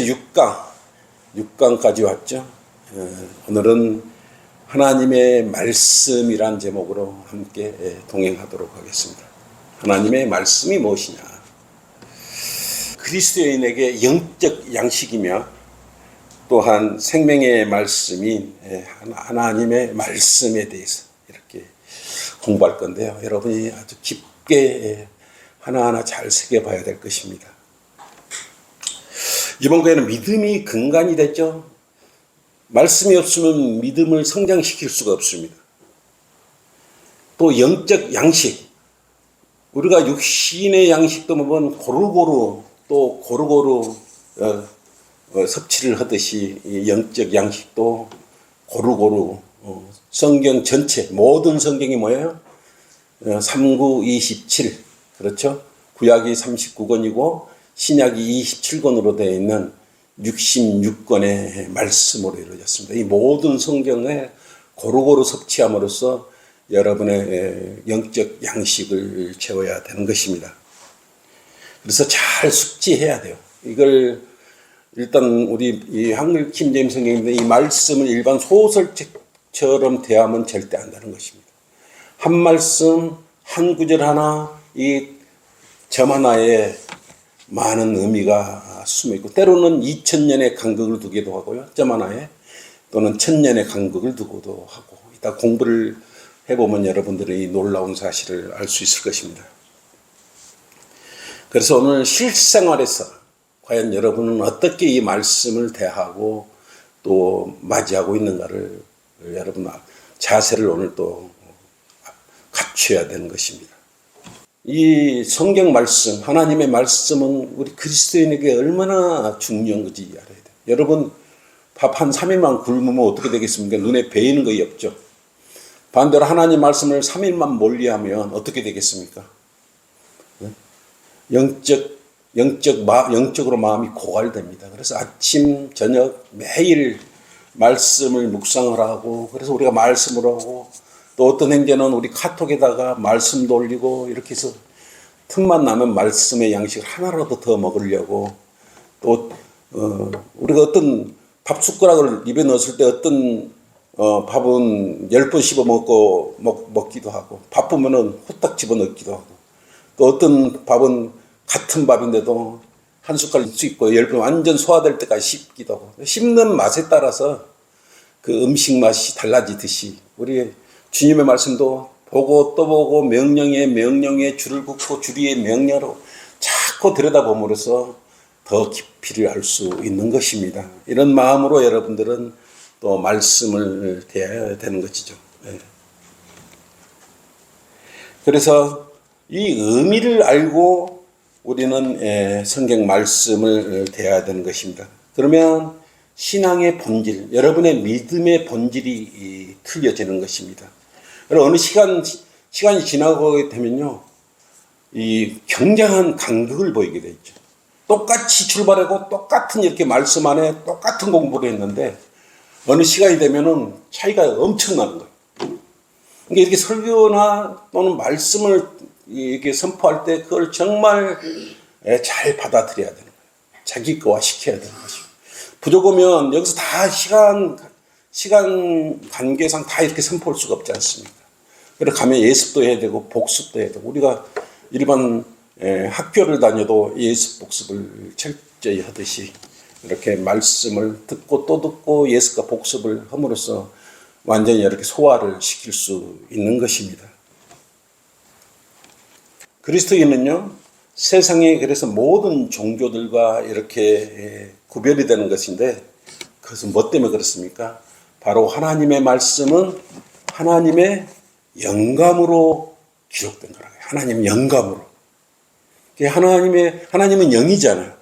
6강까지 왔죠. 오늘은 하나님의 말씀이란 제목으로 함께 동행하도록 하겠습니다. 하나님의 말씀이 무엇이냐? 그리스도인에게 영적 양식이며 또한 생명의 말씀인 하나님의 말씀에 대해서 이렇게 공부할 건데요. 여러분이 아주 깊게 하나하나 잘 새겨봐야 될 것입니다. 이번 교회는 믿음이 근간이 됐죠. 말씀이 없으면 믿음을 성장시킬 수가 없습니다. 또 영적 양식, 우리가 육신의 양식도 보면 고루고루 섭취를 하듯이 영적 양식도 고루고루 성경 전체 모든 성경이 뭐예요? 3927 그렇죠? 구약이 39권이고 신약이 27권으로 되어 있는 66권의 말씀으로 이루어졌습니다. 이 모든 성경에 고루고루 섭취함으로써 여러분의 영적 양식을 채워야 되는 것입니다. 그래서 잘 숙지해야 돼요. 이걸 일단 우리 이 한글 킹제임스 성경인데 이 말씀을 일반 소설책처럼 대하면 절대 안 되는 것입니다. 한 말씀, 한 구절 하나, 이 점 하나에 많은 의미가 숨어 있고 때로는 2000년의 간극을 두기도 하고요. 점 하나에 또는 1000년의 간극을 두고도 하고 이따 공부를 해보면 여러분들이 놀라운 사실을 알 수 있을 것입니다. 그래서 오늘 실생활에서 과연 여러분은 어떻게 이 말씀을 대하고 또 맞이하고 있는가를 여러분 자세를 오늘 또 갖춰야 되는 것입니다. 이 성경 말씀, 하나님의 말씀은 우리 그리스도인에게 얼마나 중요한 건지 알아야 돼요. 여러분 밥 한 3일만 굶으면 어떻게 되겠습니까? 눈에 베이는 거이 없죠. 반대로 하나님 말씀을 3일만 멀리하면 어떻게 되겠습니까? 영적으로 마음이 고갈됩니다. 그래서 아침, 저녁 매일 말씀을 묵상을 하고 그래서 우리가 말씀을 하고 또 어떤 행제는 우리 카톡에다가 말씀 돌리고 이렇게 해서 틈만 나면 말씀의 양식을 하나라도 더 먹으려고 또 우리가 어떤 밥 숟가락을 입에 넣었을 때 어떤 밥은 10번 씹어 먹기도 하고 바쁘면은 후딱 집어 넣기도 하고 또 어떤 밥은 같은 밥인데도 한 숟갈 씹고 10번 완전 소화될 때까지 씹기도 하고 씹는 맛에 따라서 그 음식 맛이 달라지듯이 우리 주님의 말씀도 보고 또 보고 명령에 줄을 긋고 줄이에 명령으로 자꾸 들여다봄으로써 더 깊이를 알 수 있는 것입니다. 이런 마음으로 여러분들은 또 말씀을 대해야 되는 것이죠. 그래서 이 의미를 알고 우리는 성경 말씀을 대해야 되는 것입니다. 그러면 신앙의 본질, 여러분의 믿음의 본질이 틀려지는 것입니다. 어느 시간이 지나가게 되면요, 이 굉장한 간극을 보이게 되죠. 똑같이 출발하고 똑같은 이렇게 말씀 안에 똑같은 공부를 했는데 어느 시간이 되면은 차이가 엄청나는 거예요. 그러니까 이렇게 설교나 또는 말씀을 이렇게 선포할 때 그걸 정말 잘 받아들여야 되는 거예요. 자기 거화 시켜야 되는 것이죠. 부족하면 여기서 다 시간 관계상 다 이렇게 선포할 수가 없지 않습니까? 그래서 가면 예습도 해야 되고 복습도 해야 되고 우리가 일반 학교를 다녀도 예습 복습을 철저히 하듯이 이렇게 말씀을 듣고 또 듣고 예습과 복습을 함으로써 완전히 이렇게 소화를 시킬 수 있는 것입니다. 그리스도인은요, 세상에 그래서 모든 종교들과 이렇게 구별이 되는 것인데 그것은 뭐 때문에 그렇습니까? 바로 하나님의 말씀은 하나님의 영감으로 기록된 거라고요. 하나님의 영감으로. 하나님은 영이잖아요.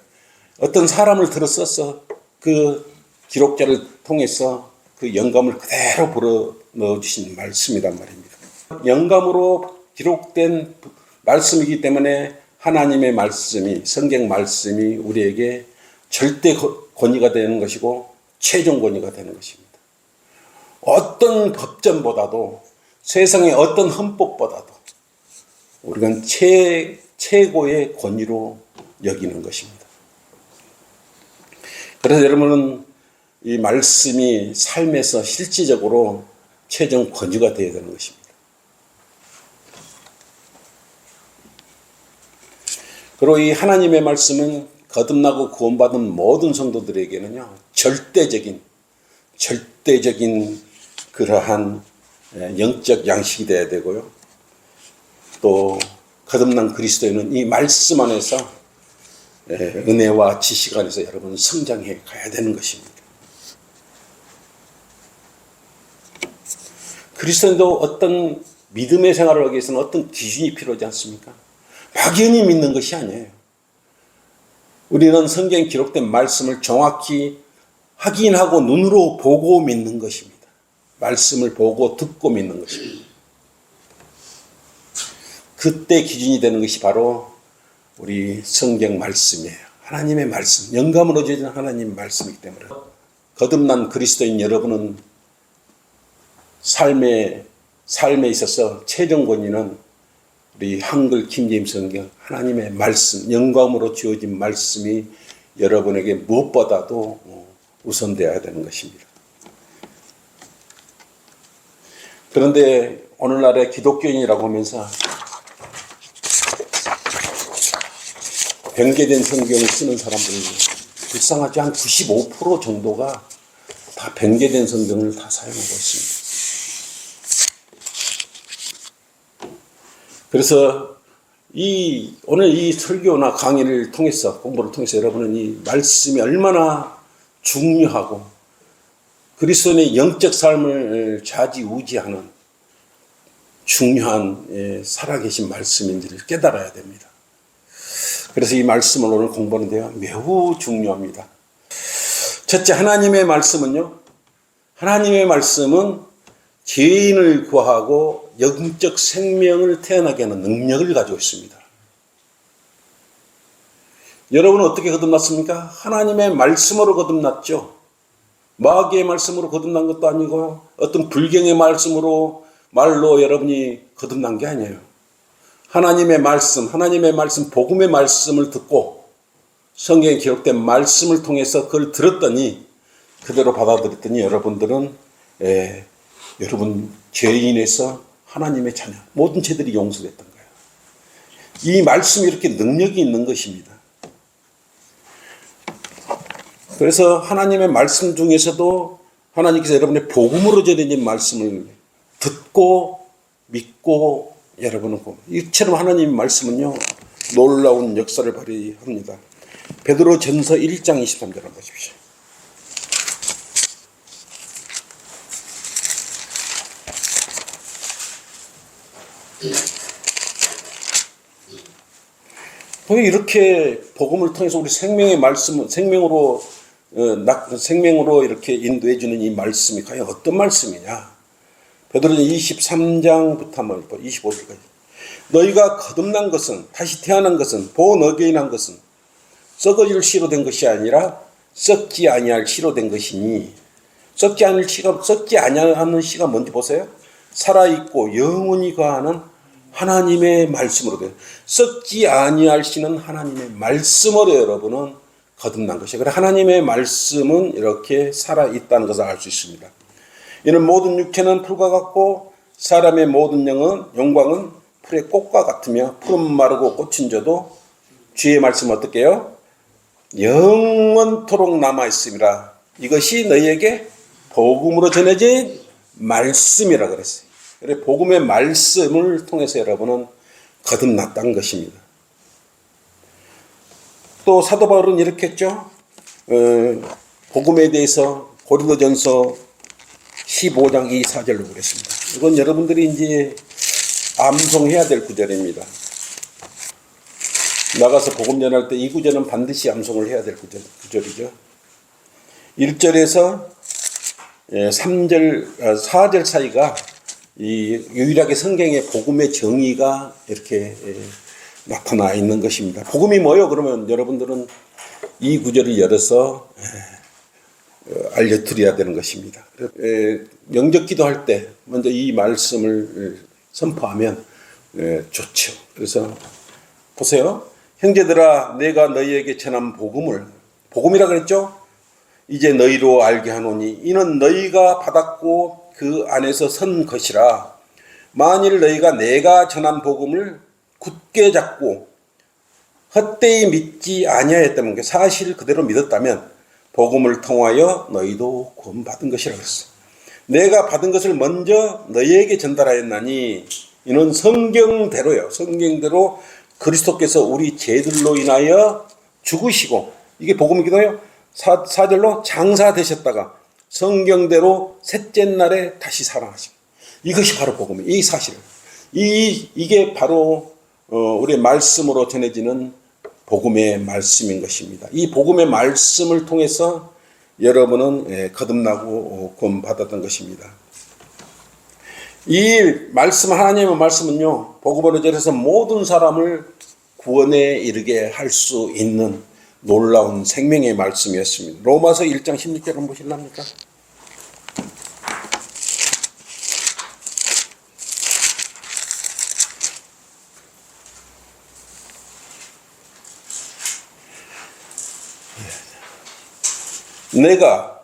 어떤 사람을 들어 써서 그 기록자를 통해서 그 영감을 그대로 불어 넣어주신 말씀이란 말입니다. 영감으로 기록된 말씀이기 때문에 하나님의 말씀이, 성경 말씀이 우리에게 절대 권위가 되는 것이고 최종 권위가 되는 것입니다. 어떤 법전보다도 세상의 어떤 헌법보다도 우리가 최고의 권위로 여기는 것입니다. 그래서 여러분은 이 말씀이 삶에서 실질적으로 최종 권유가 되어야 되는 것입니다. 그리고 이 하나님의 말씀은 거듭나고 구원받은 모든 성도들에게는요, 절대적인 그러한 영적 양식이 되어야 되고요. 또 거듭난 그리스도인은 이 말씀 안에서 은혜와 지식 안에서 여러분 성장해 가야 되는 것입니다. 그리스도인도 어떤 믿음의 생활을 하기 위해서는 어떤 기준이 필요하지 않습니까? 막연히 믿는 것이 아니에요. 우리는 성경에 기록된 말씀을 정확히 확인하고 눈으로 보고 믿는 것입니다. 말씀을 보고 듣고 믿는 것입니다. 그때 기준이 되는 것이 바로 우리 성경 말씀이에요. 하나님의 말씀, 영감으로 주어진 하나님의 말씀이기 때문에 거듭난 그리스도인 여러분은 삶에 있어서 최종 권위는 우리 한글 킹제임스 성경 하나님의 말씀, 영감으로 주어진 말씀이 여러분에게 무엇보다도 우선되어야 되는 것입니다. 그런데 오늘날의 기독교인이라고 하면서 변개된 성경을 쓰는 사람들은 불쌍하지 한 95% 정도가 다 변개된 성경을 다 사용하고 있습니다. 그래서 오늘 이 설교나 강의를 통해서, 공부를 통해서 여러분은 이 말씀이 얼마나 중요하고 그리스도인의 영적 삶을 좌지우지하는 중요한 살아계신 말씀인지를 깨달아야 됩니다. 그래서 이 말씀을 오늘 공부하는데요, 매우 중요합니다. 첫째, 하나님의 말씀은 죄인을 구하고 영적 생명을 태어나게 하는 능력을 가지고 있습니다. 여러분은 어떻게 거듭났습니까? 하나님의 말씀으로 거듭났죠. 마귀의 말씀으로 거듭난 것도 아니고 어떤 불경의 말로 여러분이 거듭난 게 아니에요. 하나님의 말씀, 복음의 말씀을 듣고 성경에 기록된 말씀을 통해서 그걸 들었더니, 그대로 받아들였더니 여러분들은 여러분 죄인에서 하나님의 자녀, 모든 죄들이 용서됐던 거예요. 이 말씀이 이렇게 능력이 있는 것입니다. 그래서 하나님의 말씀 중에서도 하나님께서 여러분의 복음으로 전해진 말씀을 듣고 믿고 여러분은 이처럼 하나님의 말씀은요, 놀라운 역사를 발휘합니다. 베드로전서 1장 23절 한번 보십시오. 이렇게 복음을 통해서 우리 생명의 말씀, 생명으로 이렇게 인도해 주는 이 말씀이 과연 어떤 말씀이냐? 베드로전 23장부터 한번 25절까지. 너희가 거듭난 것은, 다시 태어난 것은, 보너게인한 것은 썩어질 씨로 된 것이 아니라 썩지 아니할 씨로 된 것이니, 썩지 아니하는 씨가 뭔지 보세요. 살아있고 영원히 거하는 하나님의 말씀으로 돼. 썩지 아니할 씨는 하나님의 말씀으로 여러분은 거듭난 것이에요. 그래서 하나님의 말씀은 이렇게 살아있다는 것을 알 수 있습니다. 이는 모든 육체는 풀과 같고 사람의 모든 영광은 풀의 꽃과 같으며 풀은 마르고 꽃은 져도 주의 말씀은 어떻게 해요? 영원토록 남아있음이라. 이것이 너희에게 복음으로 전해진 말씀이라 그랬어요. 그래서 복음의 말씀을 통해서 여러분은 거듭났다는 것입니다. 또 사도 바울은 이렇게 했죠. 복음에 대해서 고린도전서 15장 24절로 그랬습니다. 이건 여러분들이 이제 암송해야 될 구절입니다. 나가서 복음 전할 때 이 구절은 반드시 암송을 해야 될 구절이죠. 1절에서 4절 사이가 유일하게 성경의 복음의 정의가 이렇게 나타나 있는 것입니다. 복음이 뭐예요? 그러면 여러분들은 이 구절을 열어서 알려드려야 되는 것입니다. 영적 기도할 때 먼저 이 말씀을 선포하면 좋죠. 그래서 보세요. 형제들아, 내가 너희에게 전한 복음이라 그랬죠? 이제 너희로 알게 하노니 이는 너희가 받았고 그 안에서 선 것이라. 만일 너희가 내가 전한 복음을 굳게 잡고 헛되이 믿지 아니하였다면, 사실 그대로 믿었다면 복음을 통하여 너희도 구원받은 것이라 그랬어. 내가 받은 것을 먼저 너희에게 전달하였나니 이는 성경대로요. 성경대로 그리스도께서 우리 죄들로 인하여 죽으시고, 이게 복음이기도 해요. 4절로 장사되셨다가 성경대로 셋째 날에 다시 살아나시고, 이것이 바로 복음이에요. 이 사실, 이게 바로 우리의 말씀으로 전해지는 복음의 말씀인 것입니다. 이 복음의 말씀을 통해서 여러분은 거듭나고 구원받았던 것입니다. 이 말씀, 하나님의 말씀은요, 복음으로 전해서 모든 사람을 구원에 이르게 할 수 있는 놀라운 생명의 말씀이었습니다. 로마서 1장 16절 한번 보실랍니까? 내가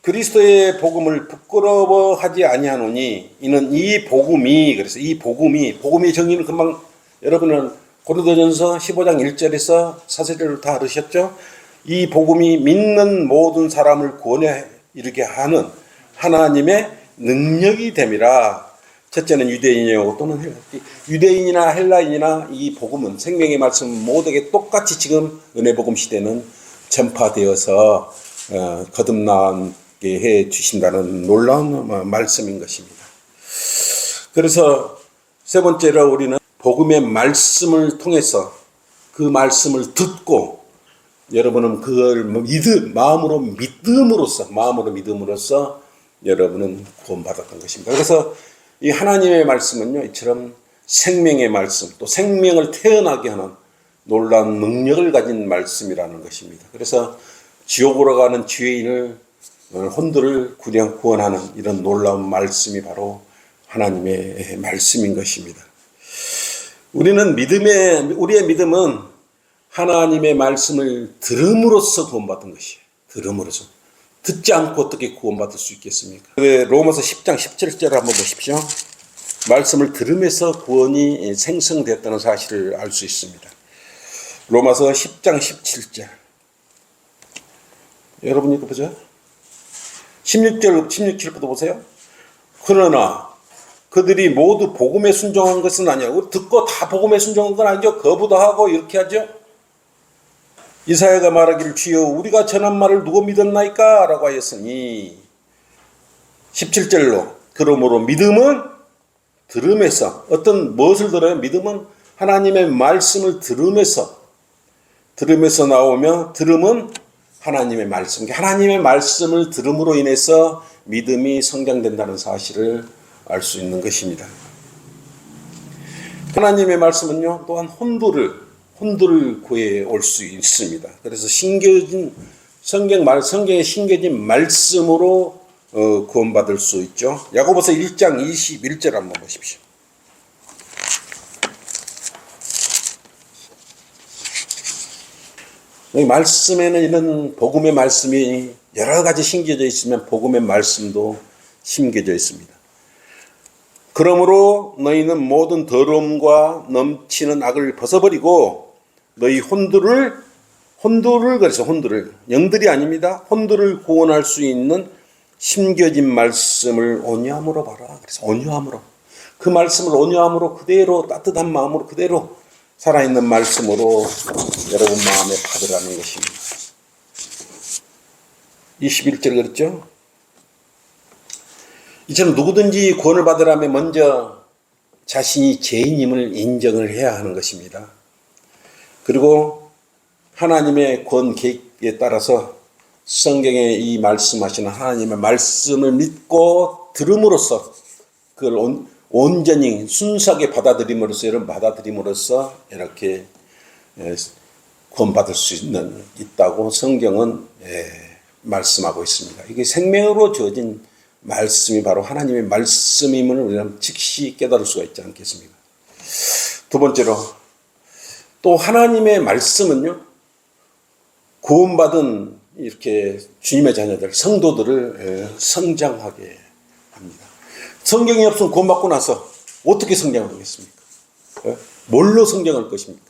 그리스도의 복음을 부끄러워하지 아니하노니 이는 이 복음이, 그래서 이 복음의 정의는 금방 여러분은 고린도전서 15장 1절에서 4절을 다 들으셨죠? 이 복음이 믿는 모든 사람을 구원에 이르게 하는 하나님의 능력이 됨이라. 첫째는 유대인이요 또는 유대인이나 헬라인이나 이 복음은, 생명의 말씀 모두에게 똑같이 지금 은혜복음 시대는 전파되어서 거듭나게 해 주신다는 놀라운 말씀인 것입니다. 그래서 세 번째로 우리는 복음의 말씀을 통해서 그 말씀을 듣고 여러분은 그걸 마음으로 믿음으로써 여러분은 구원받았던 것입니다. 그래서 이 하나님의 말씀은요, 이처럼 생명의 말씀, 또 생명을 태어나게 하는 놀라운 능력을 가진 말씀이라는 것입니다. 그래서 지옥으로 가는 죄인을, 혼들을 구원하는 이런 놀라운 말씀이 바로 하나님의 말씀인 것입니다. 우리의 믿음은 하나님의 말씀을 들음으로써 구원받은 것이에요. 들음으로써. 듣지 않고 어떻게 구원받을 수 있겠습니까? 로마서 10장 17절을 한번 보십시오. 말씀을 들음에서 구원이 생성됐다는 사실을 알 수 있습니다. 로마서 10장 17절. 여러분 이거 보죠. 16절부터 보세요. 그러나 그들이 모두 복음에 순종한 것은 아니야. 듣고 다 복음에 순종한 건 아니죠. 거부도 하고 이렇게 하죠. 이사야가 말하기를 주여 우리가 전한 말을 누가 믿었나이까? 라고 하였으니 17절로 그러므로 믿음은 들음에서, 무엇을 들어요? 믿음은 하나님의 말씀을 들음에서 나오며, 들음은 하나님의 말씀, 하나님의 말씀을 들음으로 인해서 믿음이 성장된다는 사실을 알 수 있는 것입니다. 하나님의 말씀은요, 또한 혼두를 구해 올 수 있습니다. 그래서 성경에 심겨진 말씀으로 구원받을 수 있죠. 야고보서 1장 21절 한번 보십시오. 이 말씀에는 이런 복음의 말씀이 여러 가지 심겨져 있으면 복음의 말씀도 심겨져 있습니다. 그러므로 너희는 모든 더러움과 넘치는 악을 벗어버리고 너희 혼두를 영들이 아닙니다. 혼두를 구원할 수 있는 심겨진 말씀을 온유함으로 봐라. 그래서 온유함으로, 그 말씀을 온유함으로 그대로, 따뜻한 마음으로 그대로 살아있는 말씀으로 여러분 마음에 받으라는 것입니다. 21절 그랬죠? 이처럼 누구든지 구원을 받으려면 먼저 자신이 죄인임을 인정을 해야 하는 것입니다. 그리고 하나님의 구원 계획에 따라서 성경에 이 말씀하시는 하나님의 말씀을 믿고 들음으로써 그걸 온전히 순수하게 받아들임으로써 이렇게 구원받을 수 있다고 성경은 말씀하고 있습니다. 이게 생명으로 주어진 말씀이 바로 하나님의 말씀임을 우리는 즉시 깨달을 수가 있지 않겠습니까? 두 번째로, 또 하나님의 말씀은요, 구원받은 이렇게 주님의 자녀들, 성도들을 성장하게 합니다. 성경이 없으면 구원받고 나서 어떻게 성장하겠습니까? 뭘로 성장할 것입니까?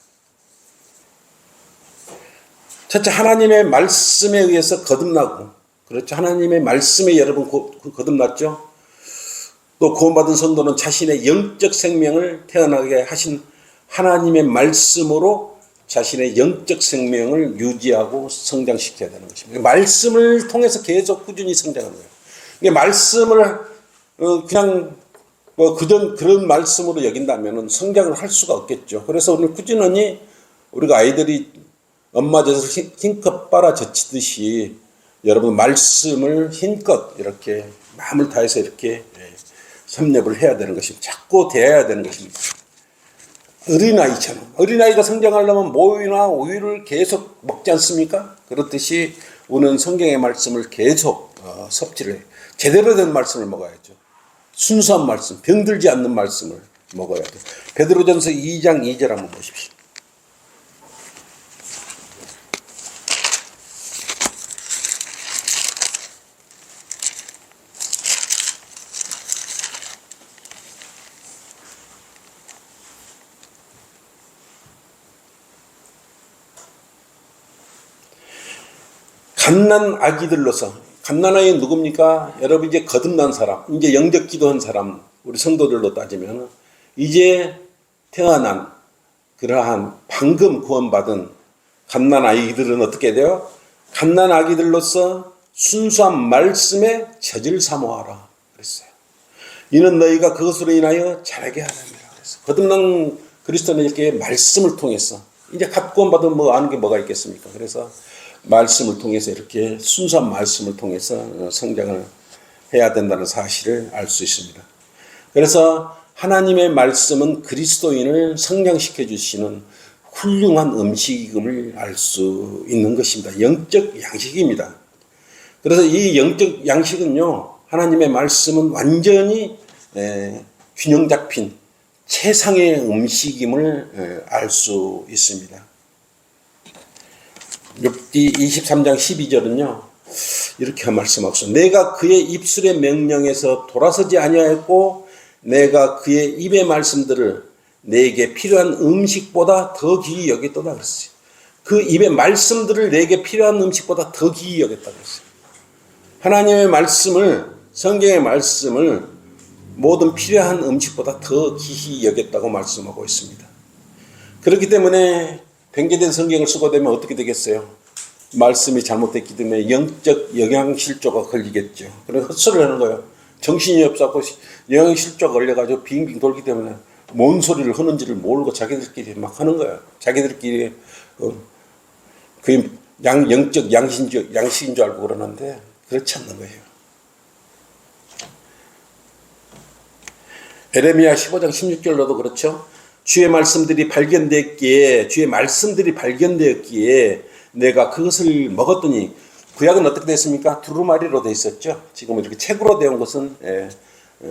첫째, 하나님의 말씀에 의해서 거듭나고, 그렇죠. 하나님의 말씀에 여러분 거듭났죠. 또 구원받은 성도는 자신의 영적 생명을 태어나게 하신 하나님의 말씀으로 자신의 영적 생명을 유지하고 성장시켜야 되는 것입니다. 말씀을 통해서 계속 꾸준히 성장하는 거예요. 말씀을 그냥 그런 말씀으로 여긴다면 성장을 할 수가 없겠죠. 그래서 우리는 꾸준히 우리가 아이들이 엄마 젖을 힘껏 빨아 젖히듯이 여러분 말씀을 힘껏 이렇게 마음을 다해서 이렇게 섭렵을 해야 되는 것입니다. 자꾸 대해야 되는 것입니다. 어린아이처럼. 어린아이가 성장하려면 모유나 우유를 계속 먹지 않습니까? 그렇듯이 우리는 성경의 말씀을 계속 섭취를 해요. 제대로 된 말씀을 먹어야죠. 순수한 말씀, 병들지 않는 말씀을 먹어야 돼요. 베드로전서 2장 2절 한번 보십시오. 갓난 아기들로서, 갓난 아이는 누굽니까? 여러분 이제 거듭난 사람, 이제 영적 기도한 사람, 우리 성도들로 따지면 이제 태어난 그러한 방금 구원받은 갓난 아이들은 어떻게 돼요? 갓난 아기들로서 순수한 말씀에 젖을 사모하라 그랬어요. 이는 너희가 그것으로 인하여 자라게 하느니라 그랬어요. 거듭난 그리스도는 이렇게 말씀을 통해서, 이제 갓 구원받은 뭐 아는 게 뭐가 있겠습니까? 그래서 말씀을 통해서 이렇게 순수한 말씀을 통해서 성장을 해야 된다는 사실을 알 수 있습니다. 그래서 하나님의 말씀은 그리스도인을 성장시켜 주시는 훌륭한 음식임을 알 수 있는 것입니다. 영적 양식입니다. 그래서 이 영적 양식은요, 하나님의 말씀은 완전히 균형 잡힌 최상의 음식임을 알 수 있습니다. 욥기 23장 12절은요 이렇게 말씀하고 있어요. 내가 그의 입술의 명령에서 돌아서지 아니하였고 내가 그의 입의 말씀들을 내게 필요한 음식보다 더 귀히 여겼도다 그랬어요. 그 입의 말씀들을 내게 필요한 음식보다 더 귀히 여겼다 그랬어요. 하나님의 말씀을, 성경의 말씀을 모든 필요한 음식보다 더 귀히 여겼다고 말씀하고 있습니다. 그렇기 때문에 변개된 성경을 쓰고 되면 어떻게 되겠어요? 말씀이 잘못됐기 때문에 영적 영양실조가 걸리겠죠. 그래서 헛소리를 하는 거예요. 정신이 없어서 영양실조가 걸려가지고 빙빙 돌기 때문에 뭔 소리를 하는지를 모르고 자기들끼리 막 하는 거예요. 자기들끼리 그 영적 양식인 줄 알고 그러는데 그렇지 않는 거예요. 에레미야 15장 16절로도 그렇죠. 주의 말씀들이 발견되었기에 내가 그것을 먹었더니, 구약은 어떻게 됐습니까? 두루마리로 되어 있었죠. 지금 이렇게 책으로 되어 온 것은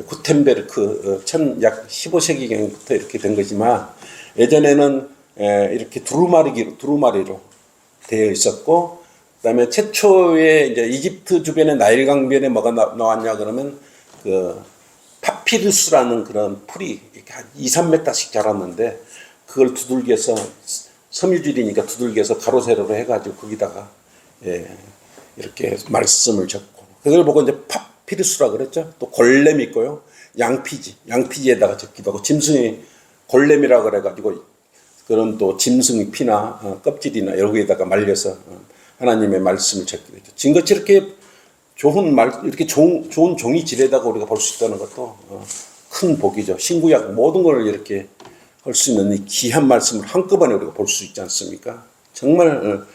구텐베르크 약 15세기경부터 이렇게 된 거지만 예전에는 이렇게 두루마리로 되어 있었고, 그다음에 최초에 이제 이집트 주변의 나일 강변에 뭐가 나왔냐 그러면 그 파피루스라는 그런 풀이 이렇게 한 2, 3m씩 자랐는데 그걸 두들겨서, 섬유질이니까 두들겨서 가로 세로로 해가지고 거기다가 이렇게 말씀을 적고, 그걸 보고 이제 파피루스라 그랬죠. 또 골렘이 있고요, 양피지에다가 적기도 하고, 짐승이 골렘이라 그래가지고 그런 또 짐승의 피나 껍질이나 여기에다가 말려서 하나님의 말씀을 적기도 했죠. 지금같이 이렇게 이렇게 좋은 종이 지레다가 우리가 볼 수 있다는 것도 큰 복이죠. 신구약 모든 걸 이렇게 할 수 있는 이 귀한 말씀을 한꺼번에 우리가 볼 수 있지 않습니까? 정말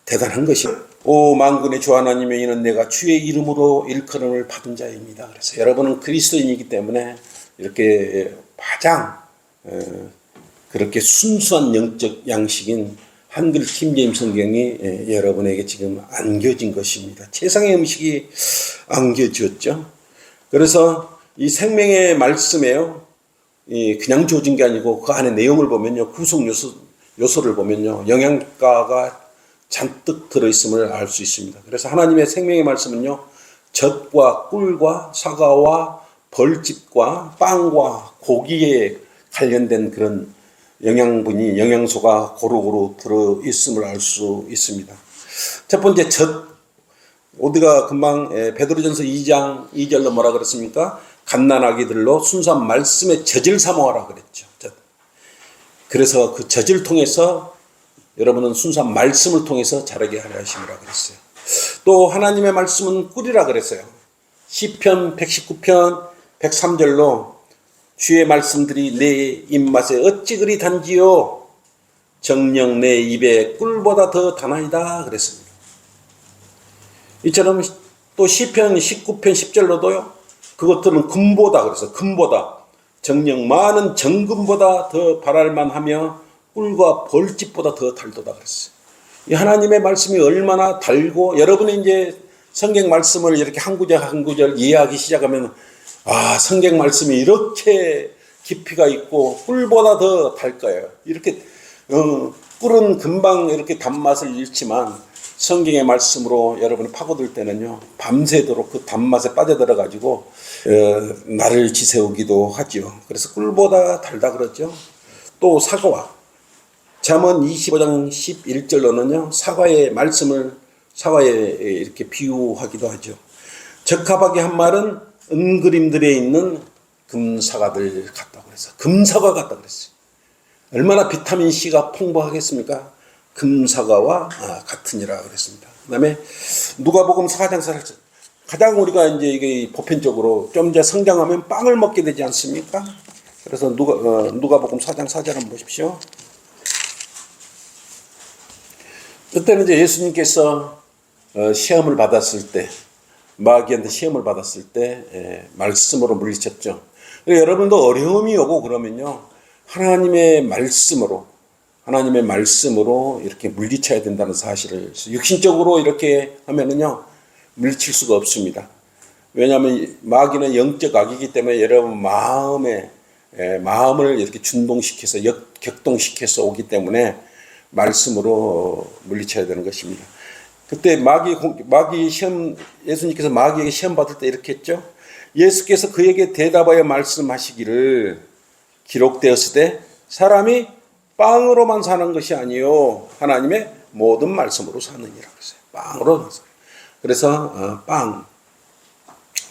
대단한 것이에요. 오 만군의 주 하나님의 이는 내가 주의 이름으로 일컬음을 받은 자입니다. 그래서 여러분은 그리스도인이기 때문에 이렇게 가장 그렇게 순수한 영적 양식인 한글 킹제임스 성경이 여러분에게 지금 안겨진 것입니다. 최상의 음식이 안겨졌죠. 그래서 이 생명의 말씀에요, 그냥 주어진 게 아니고 그 안에 내용을 보면요, 구성 요소를 보면요, 영양가가 잔뜩 들어있음을 알 수 있습니다. 그래서 하나님의 생명의 말씀은요, 젖과 꿀과 사과와 벌집과 빵과 고기에 관련된 그런 영양소가 고루고루 들어있음을 알 수 있습니다. 첫 번째, 젖. 우리가 금방 베드로전서 2장 2절로 뭐라 그랬습니까? 갓난아기들로 순수한 말씀의 젖을 사모하라 그랬죠. 젖. 그래서 그 젖을 통해서 여러분은 순수한 말씀을 통해서 자라게 하려 하심이라 그랬어요. 또 하나님의 말씀은 꿀이라 그랬어요. 시편 119편 103절로 주의 말씀들이 내 입맛에 어찌 그리 단지요, 정녕 내 입에 꿀보다 더 다나이다 그랬습니다. 이처럼 또 시편 19편 10절로도요, 그것들은 금보다 그래서 금보다 정녕 많은 정금보다 더 바랄만하며 꿀과 벌집보다 더 달도다 그랬어요. 이 하나님의 말씀이 얼마나 달고, 여러분이 이제 성경 말씀을 이렇게 한 구절 한 구절 이해하기 시작하면, 아, 성경 말씀이 이렇게 깊이가 있고 꿀보다 더 달 거예요. 이렇게 꿀은 금방 이렇게 단맛을 잃지만 성경의 말씀으로 여러분이 파고들 때는요, 밤새도록 그 단맛에 빠져들어 가지고 나를 지새우기도 하죠. 그래서 꿀보다 달다 그러죠. 또 사과. 잠언 25장 11절로는요, 사과의 말씀을 사과에 이렇게 비유하기도 하죠. 적합하게 한 말은 은그림들에 있는 금사과들 같다고 해서 금사과 같다고 그랬어요. 얼마나 비타민 C가 풍부하겠습니까? 금사과와 같으니라 그랬습니다. 그다음에 누가복음 4장 4절, 가장 우리가 이제 이게 보편적으로 좀 이제 성장하면 빵을 먹게 되지 않습니까? 그래서 누가복음 4장 4절 한번 보십시오. 그때는 이제 예수님께서 시험을 받았을 때, 마귀한테 시험을 받았을 때 말씀으로 물리쳤죠. 여러분도 어려움이 오고 그러면요, 하나님의 말씀으로 이렇게 물리쳐야 된다는 사실을, 육신적으로 이렇게 하면은요, 물리칠 수가 없습니다. 왜냐하면 마귀는 영적 악이기 때문에 여러분 마음을 이렇게 준동시켜서 격동시켜서 오기 때문에 말씀으로 물리쳐야 되는 것입니다. 그때 마귀 시험, 예수님께서 마귀에게 시험 받을 때 이렇게 했죠. 예수께서 그에게 대답하여 말씀하시기를 기록되었을 때 사람이 빵으로만 사는 것이 아니요 하나님의 모든 말씀으로 사느니라 그랬어요. 빵으로만 사는. 그래서 빵.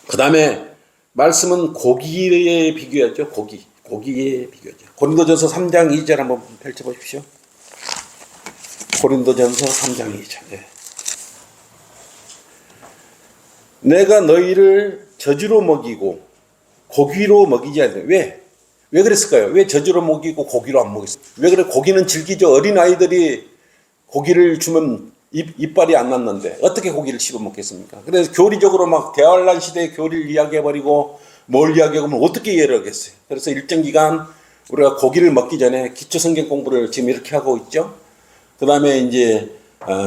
그 다음에 말씀은 고기에 비교하죠. 고기에 비교하죠. 고린도전서 3장 2절 한번 펼쳐보십시오. 고린도전서 3장 2절. 네. 내가 너희를 저주로 먹이고 고기로 먹이지 않는다. 왜 그랬을까요? 왜 저주로 먹이고 고기로 안 먹였어요? 왜 그래? 고기는 질기죠. 어린아이들이 고기를 주면 이빨이 안 났는데 어떻게 고기를 씹어 먹겠습니까? 그래서 교리적으로 막 대환란 시대의 교리를 이야기해버리고 뭘 이야기하면 어떻게 이해를 하겠어요? 그래서 일정 기간 우리가 고기를 먹기 전에 기초 성경 공부를 지금 이렇게 하고 있죠. 그 다음에 이제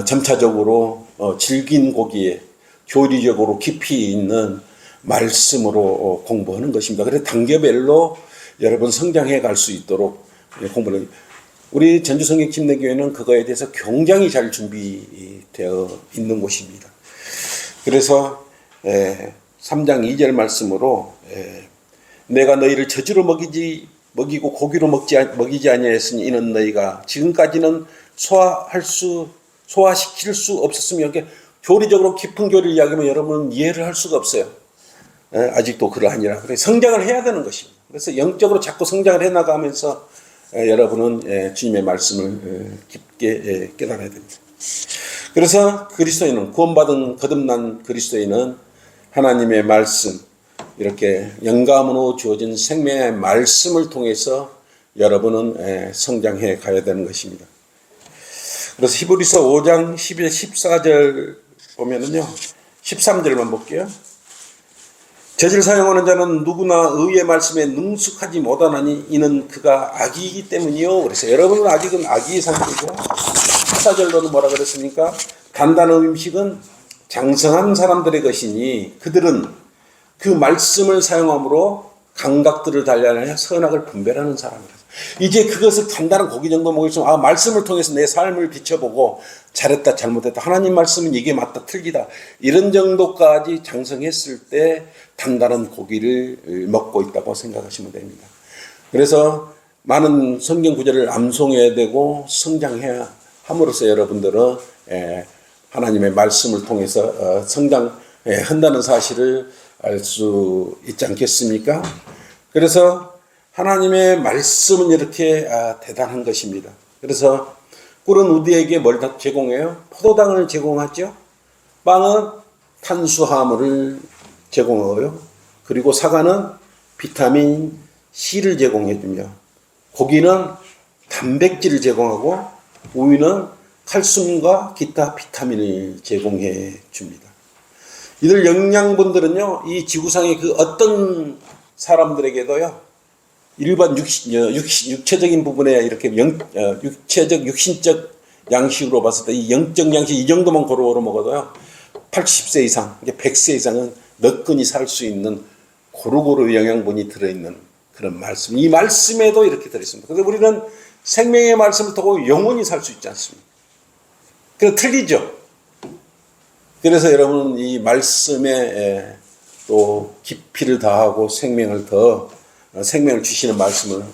점차적으로 질긴 고기에 교리적으로 깊이 있는 말씀으로 공부하는 것입니다. 그래서 단계별로 여러분 성장해 갈 수 있도록 공부를, 우리 전주성경침례교회는 그거에 대해서 굉장히 잘 준비되어 있는 곳입니다. 그래서 3장 2절 말씀으로 내가 너희를 저주로 먹이고 고기로 먹이지 아니하였으니 이는 너희가 지금까지는 소화시킬 수 없었으며, 교리적으로 깊은 교리를 이야기하면 여러분은 이해를 할 수가 없어요. 아직도 그러하니라. 그래서 성장을 해야 되는 것입니다. 그래서 영적으로 자꾸 성장을 해나가면서 여러분은 주님의 말씀을 깊게 깨달아야 됩니다. 그래서 그리스도인은, 구원받은 거듭난 그리스도인은 하나님의 말씀, 이렇게 영감으로 주어진 생명의 말씀을 통해서 여러분은 성장해 가야 되는 것입니다. 그래서 히브리서 5장 12절 14절 보면은요, 13절만 볼게요. 젖을 사용하는 자는 누구나 의의 말씀에 능숙하지 못하나니 이는 그가 악이기 때문이요. 그래서 여러분은 아직은 악의 상태죠. 14절로는 뭐라 그랬습니까? 단단한 음식은 장성한 사람들의 것이니 그들은 그 말씀을 사용함으로 감각들을 단련하여 선악을 분별하는 사람이라서. 이제 그것을 단단한 고기 정도 먹을 수, 말씀을 통해서 내 삶을 비춰보고 잘했다, 잘못했다. 하나님 말씀은 이게 맞다, 틀리다. 이런 정도까지 장성했을 때 단단한 고기를 먹고 있다고 생각하시면 됩니다. 그래서 많은 성경 구절을 암송해야 되고 성장해야 함으로써 여러분들은 하나님의 말씀을 통해서 성장한다는 사실을 알 수 있지 않겠습니까? 그래서 하나님의 말씀은 이렇게 대단한 것입니다. 그래서 꿀은 우리에게 뭘 제공해요? 포도당을 제공하죠. 빵은 탄수화물을 제공하고요. 그리고 사과는 비타민 C를 제공해 주며, 고기는 단백질을 제공하고, 우유는 칼슘과 기타 비타민을 제공해 줍니다. 이들 영양분들은요, 이 지구상의 그 어떤 사람들에게도요, 일반 육체적인 부분에 이렇게 육체적, 육신적 양식으로 봤을 때 이 영적 양식 이 정도만 고루고루 먹어도요, 80세 이상, 100세 이상은 너끈히 살 수 있는 고루고루 영양분이 들어있는 그런 말씀. 이 말씀에도 이렇게 들어있습니다. 그런데 우리는 생명의 말씀을 타고 영원히 살 수 있지 않습니까? 그래서 틀리죠. 그래서 여러분 이 말씀에 또 깊이를 다하고 생명을 주시는 말씀을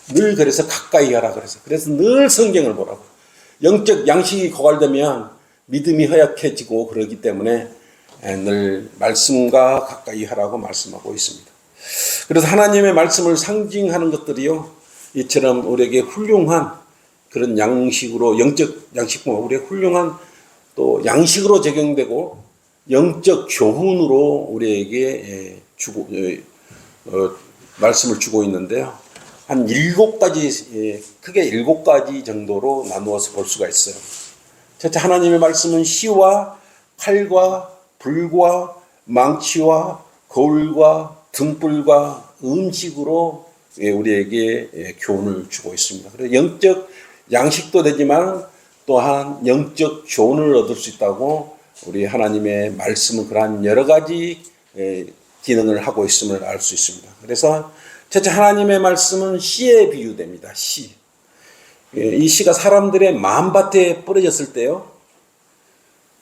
늘 그래서 가까이 하라 그래서 늘 성경을 보라고. 영적 양식이 고갈되면 믿음이 허약해지고 그러기 때문에 늘 말씀과 가까이 하라고 말씀하고 있습니다. 그래서 하나님의 말씀을 상징하는 것들이요, 이처럼 우리에게 훌륭한 그런 양식으로, 영적 양식뿐만 우리의 훌륭한 또 양식으로 적용되고 영적 교훈으로 우리에게 말씀을 주고 있는데요. 한 7가지, 크게 7가지 정도로 나누어서 볼 수가 있어요. 첫째, 하나님의 말씀은 시와 칼과 불과 망치와 거울과 등불과 음식으로 우리에게 교훈을 주고 있습니다. 그래서 영적 양식도 되지만 또한 영적 교훈을 얻을 수 있다고 우리 하나님의 말씀은 그러한 여러 가지 기능을 하고 있음을 알 수 있습니다. 그래서 첫째, 하나님의 말씀은 씨에 비유됩니다. 씨. 이 씨가 사람들의 마음밭에 뿌려졌을 때요,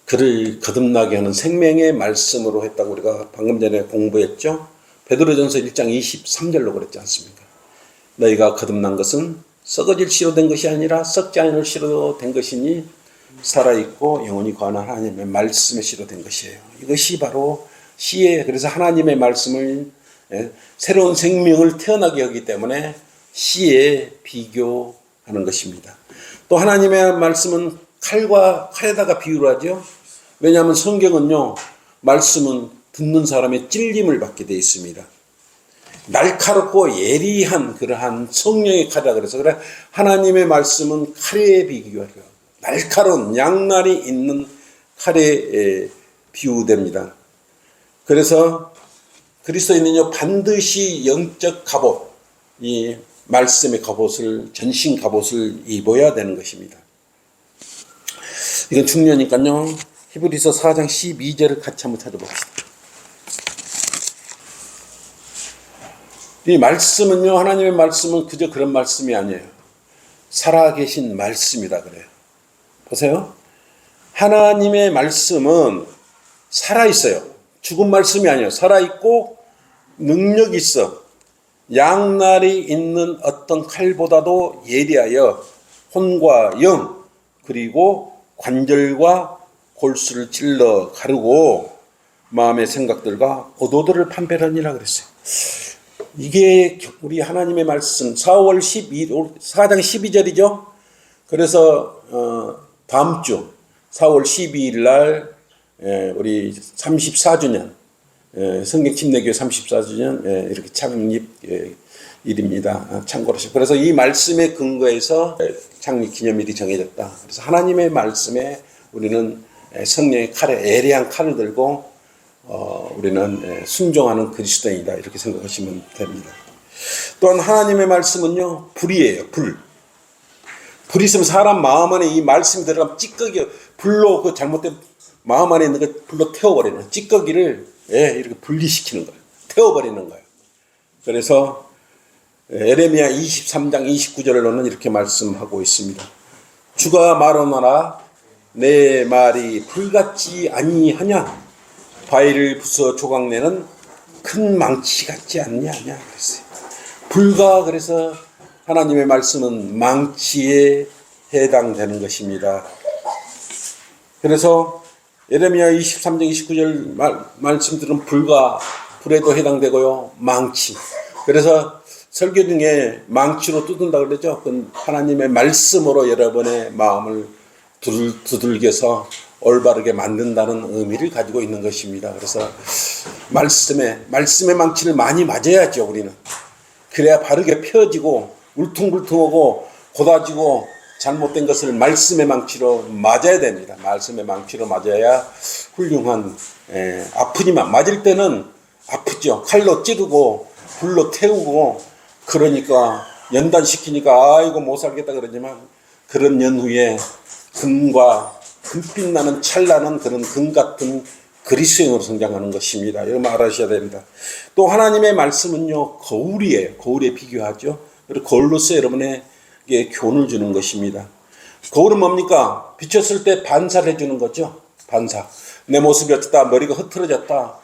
그를 거듭나게 하는 생명의 말씀으로 했다고 우리가 방금 전에 공부했죠. 베드로전서 1장 23절로 그랬지 않습니까? 너희가 거듭난 것은 썩어질 씨로 된 것이 아니라 썩지 않을 씨로 된 것이니 살아있고 영원히 거하는 하나님의 말씀의 씨로 된 것이에요. 이것이 바로 씨에, 그래서 하나님의 말씀을 새로운 생명을 태어나게 하기 때문에 씨에 비교하는 것입니다. 또 하나님의 말씀은 칼에다가 비유를 하죠. 왜냐하면 성경은요, 말씀은 듣는 사람의 찔림을 받게 되어 있습니다. 날카롭고 예리한 그러한 성령의 칼이라 그래서 그래 하나님의 말씀은 칼에 비교해요. 날카로운 양날이 있는 칼에 비유됩니다. 그래서 그리스도인은요, 반드시 영적 갑옷, 이 말씀의 갑옷을, 전신 갑옷을 입어야 되는 것입니다. 이건 중요하니까요. 히브리서 4장 12절을 같이 한번 찾아봅시다. 이 말씀은요, 하나님의 말씀은 그저 그런 말씀이 아니에요. 살아계신 말씀이라 그래요. 보세요. 하나님의 말씀은 살아있어요. 죽은 말씀이 아니에요. 살아있고 능력이 있어. 양날이 있는 어떤 칼보다도 예리하여 혼과 영, 그리고 관절과 골수를 찔러 가르고 마음의 생각들과 고도들을 판별하니라 그랬어요. 이게 우리 하나님의 말씀 4장 12절이죠. 그래서 다음 주 4월 12일 날 우리 34주년 성경 침례교회 34주년 이렇게 창립 일입니다. 참고로 그래서 이 말씀에 근거해서 창립 기념일이 정해졌다. 그래서 하나님의 말씀에 우리는 성령의 칼에 예리한 칼을 들고 우리는 순종하는 그리스도인이다 이렇게 생각하시면 됩니다. 또한 하나님의 말씀은요, 불이에요. 불이 있으면 사람 마음 안에 이 말씀이 들어가면 찌꺼기 불로 그 잘못된 마음 안에 있는 거 불로 태워버리는 찌꺼기를 이렇게 분리시키는 거예요. 태워버리는 거예요. 그래서 에레미야 23장 29절로는 이렇게 말씀하고 있습니다. 주가 말하노라 내 말이 불같지 아니하냐 바위를 부숴 조각내는 큰 망치 같지 않냐 그랬어요. 불과 그래서 하나님의 말씀은 망치에 해당되는 것입니다. 그래서 에레미야 23장 29절 말씀들은 불과 불에도 해당되고요. 망치. 그래서 설교 중에 망치로 뜯는다 그러죠. 그건 하나님의 말씀으로 여러분의 마음을 두들겨서 올바르게 만든다는 의미를 가지고 있는 것입니다. 그래서 말씀의 망치를 많이 맞아야죠, 우리는. 그래야 바르게 펴지고 울퉁불퉁하고 고다지고 잘못된 것을 말씀의 망치로 맞아야 됩니다. 말씀의 망치로 맞아야 훌륭한, 아프지만 맞을 때는 아프죠. 칼로 찌르고 불로 태우고 그러니까 연단시키니까 아이고 못 살겠다 그러지만 그런 연후에 금빛 나는 찬란한 그런 금 같은 그리스도인으로 성장하는 것입니다. 여러분 알아셔야 됩니다. 또 하나님의 말씀은요 거울이에요. 거울에 비교하죠. 그리고 거울로서 여러분에게 교훈을 주는 것입니다. 거울은 뭡니까? 비쳤을 때 반사를 해주는 거죠. 반사. 내 모습이 어떻다, 머리가 흐트러졌다,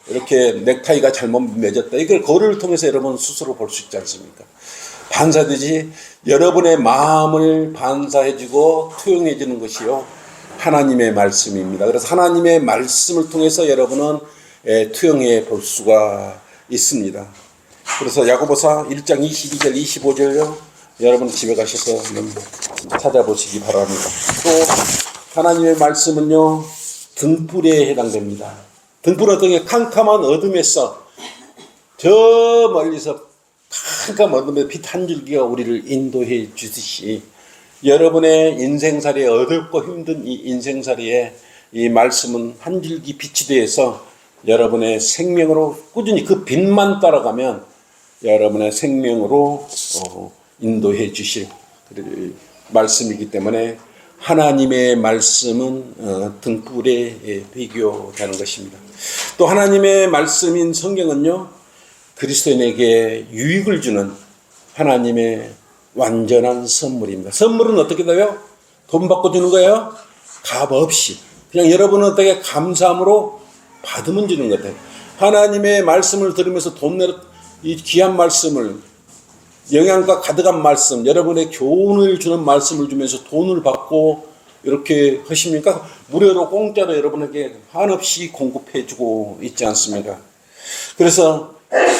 이렇게 넥타이가 잘못 맺었다. 이걸 거울을 통해서 여러분 스스로 볼 수 있지 않습니까? 반사되지 여러분의 마음을 반사해주고 투영해주는 것이요 하나님의 말씀입니다. 그래서 하나님의 말씀을 통해서 여러분은 투영해 볼 수가 있습니다. 그래서 야고보서 1장 22절 25절요 여러분 집에 가셔서 찾아보시기 바랍니다. 또 하나님의 말씀은요 등불에 해당됩니다. 등불은 어떤 캄캄한 어둠에서 저 멀리서 캄캄한 어둠에 빛 한 줄기가 우리를 인도해 주듯이 여러분의 인생살이에 어렵고 힘든 이 인생살이에 이 말씀은 한 줄기 빛이 되어서 여러분의 생명으로 꾸준히 그 빛만 따라가면 여러분의 생명으로 인도해 주실 말씀이기 때문에 하나님의 말씀은 등불에 비교되는 것입니다. 또 하나님의 말씀인 성경은요 그리스도인에게 유익을 주는 하나님의 완전한 선물입니다. 선물은 어떻게 돼요? 돈 받고 주는 거예요? 값 없이 그냥 여러분은 어떻게 감사함으로 받으면 주는 것 같아요. 하나님의 말씀을 들으면서 돈 내러 이 귀한 말씀을 영양가 가득한 말씀 여러분의 교훈을 주는 말씀을 주면서 돈을 받고 이렇게 하십니까? 무료로 공짜로 여러분에게 한없이 공급해 주고 있지 않습니까? 그래서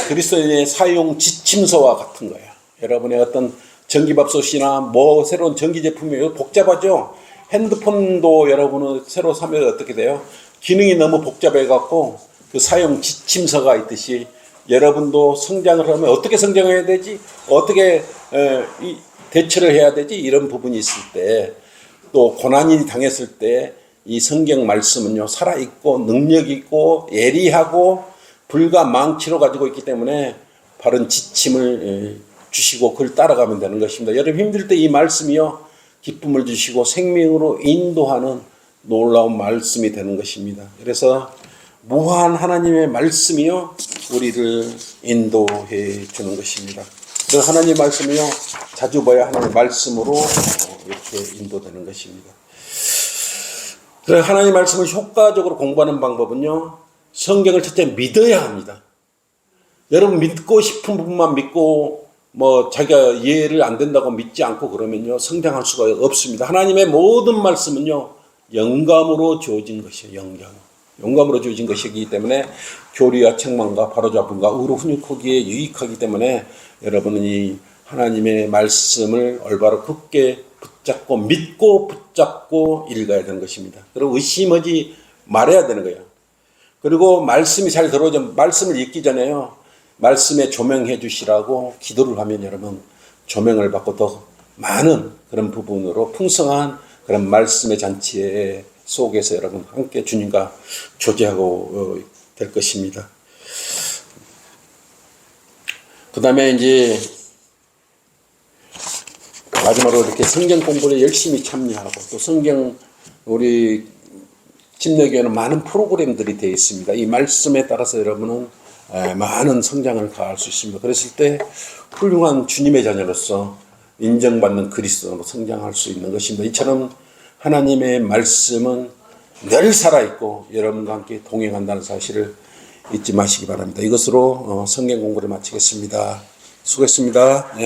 그리스도인의 사용 지침서와 같은 거예요. 여러분의 어떤 전기밥솥이나 새로운 전기 제품이 복잡하죠. 핸드폰도 여러분은 새로 사면 어떻게 돼요? 기능이 너무 복잡해 갖고 그 사용 지침서가 있듯이 여러분도 성장을 하면 어떻게 성장해야 되지? 어떻게 대처를 해야 되지? 이런 부분이 있을 때 또 고난이 당했을 때 이 성경 말씀은요 살아있고 능력있고 예리하고 불과 망치로 가지고 있기 때문에 바른 지침을 주시고 그걸 따라가면 되는 것입니다. 여러분 힘들 때 이 말씀이요 기쁨을 주시고 생명으로 인도하는 놀라운 말씀이 되는 것입니다. 그래서 무한 하나님의 말씀이요 우리를 인도해 주는 것입니다. 그래서 하나님의 말씀이요 자주 봐야 하나님의 말씀으로 이렇게 인도되는 것입니다. 그래서 하나님의 말씀을 효과적으로 공부하는 방법은요 성경을 첫째 믿어야 합니다. 여러분 믿고 싶은 부분만 믿고 자기가 이해를 안 된다고 믿지 않고 그러면요 성장할 수가 없습니다. 하나님의 모든 말씀은요 영감으로 주어진 것이에요. 영감으로 주어진 것이기 때문에 교리와 책망과 바로잡음과 의로 훈육하기에 유익하기 때문에 여러분은 이 하나님의 말씀을 올바로 굳게 붙잡고 믿고 붙잡고 읽어야 되는 것입니다. 그리고 의심하지 말아야 되는 거예요. 그리고 말씀이 잘 들어오죠. 말씀을 읽기 전에요 말씀에 조명해 주시라고 기도를 하면 여러분 조명을 받고 더 많은 그런 부분으로 풍성한 그런 말씀의 잔치에 속에서 여러분 함께 주님과 교제하고 될 것입니다. 그 다음에 이제 마지막으로 이렇게 성경 공부를 열심히 참여하고 또 성경 우리 침례교회는 많은 프로그램들이 되어 있습니다. 이 말씀에 따라서 여러분은 많은 성장을 가할 수 있습니다. 그랬을 때 훌륭한 주님의 자녀로서 인정받는 그리스도로 성장할 수 있는 것입니다. 이처럼 하나님의 말씀은 늘 살아있고 여러분과 함께 동행한다는 사실을 잊지 마시기 바랍니다. 이것으로 성경 공부를 마치겠습니다. 수고했습니다.